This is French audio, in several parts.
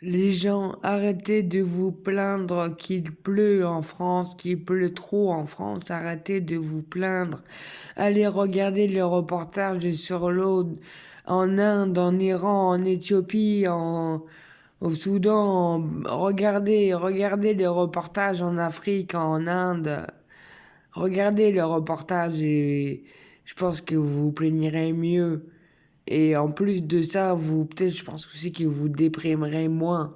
Les gens, arrêtez de vous plaindre qu'il pleut en France, qu'il pleut trop en France. Arrêtez de vous plaindre. Allez regarder les reportages sur l'eau en Inde, en Iran, en Éthiopie, au Soudan. Regardez les reportages en Afrique, en Inde. Regardez les reportages et je pense que vous vous plaignerez mieux. Et en plus de ça, peut-être, je pense aussi que vous déprimerez moins.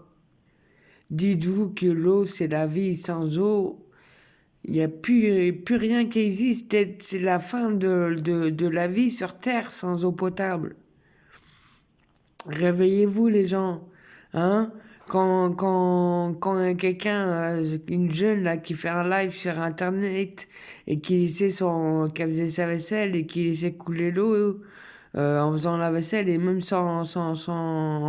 Dites-vous que l'eau, c'est la vie. Sans eau, il n'y a plus rien qui existe. C'est la fin de la vie sur Terre sans eau potable. Réveillez-vous, les gens. Hein? Quand quelqu'un, une jeune là, qui fait un live sur Internet et qui faisait sa vaisselle et qui laissait couler l'eau, en faisant la vaisselle et même en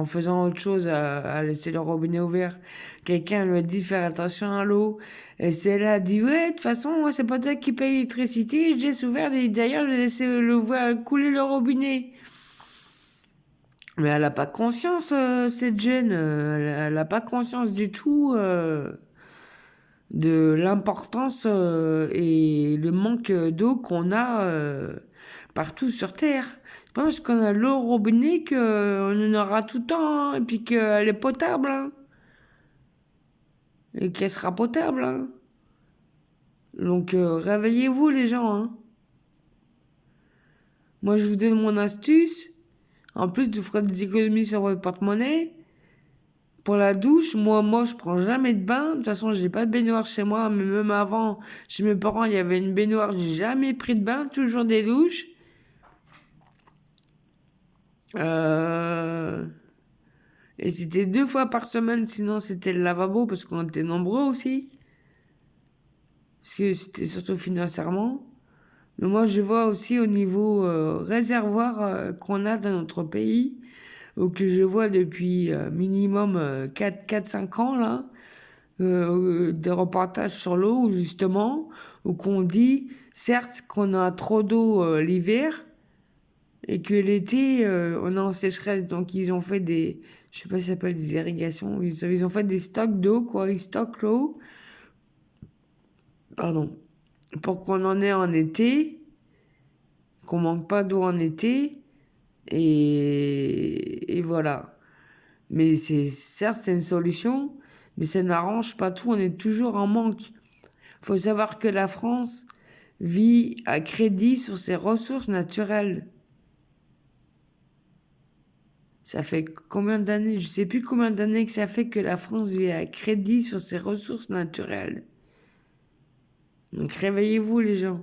faisant autre chose à laisser le robinet ouvert. Quelqu'un lui a dit de faire attention à l'eau. Et c'est là, dit, ouais, de toute façon, moi, c'est pas toi qui paye l'électricité, je laisse ouvert, et d'ailleurs, j'ai laissé couler le robinet. Mais elle a pas conscience, cette jeune, elle a pas conscience du tout, de l'importance, et le manque d'eau qu'on a, partout sur Terre. C'est pas parce qu'on a l'eau au robinet qu'on en aura tout le temps, hein, et puis qu'elle est potable, hein, et qu'elle sera potable. Hein. Donc réveillez-vous les gens. Hein. Moi je vous donne mon astuce. En plus vous ferez des économies sur votre porte-monnaie. Pour la douche, moi je prends jamais de bain. De toute façon j'ai pas de baignoire chez moi. Mais même avant, chez mes parents il y avait une baignoire. J'ai jamais pris de bain. Toujours des douches. Euh... Et c'était 2 fois par semaine, sinon c'était le lavabo parce qu'on était nombreux aussi. Parce que c'était surtout financièrement. Mais moi je vois aussi au niveau réservoir qu'on a dans notre pays, ou que je vois depuis minimum 4-5 ans là, des reportages sur l'eau justement, où qu'on dit certes qu'on a trop d'eau l'hiver, et que l'été, on est en sécheresse. Donc, ils ont fait je sais pas si ça s'appelle des irrigations. Ils ont fait des stocks d'eau, quoi. Ils stockent l'eau, pardon, pour qu'on en ait en été, qu'on manque pas d'eau en été. Et voilà. Mais certes, c'est une solution, mais ça n'arrange pas tout. On est toujours en manque. Faut savoir que la France vit à crédit sur ses ressources naturelles. Ça fait combien d'années, je sais plus combien d'années que ça fait que la France vit à crédit sur ses ressources naturelles. Donc réveillez-vous les gens.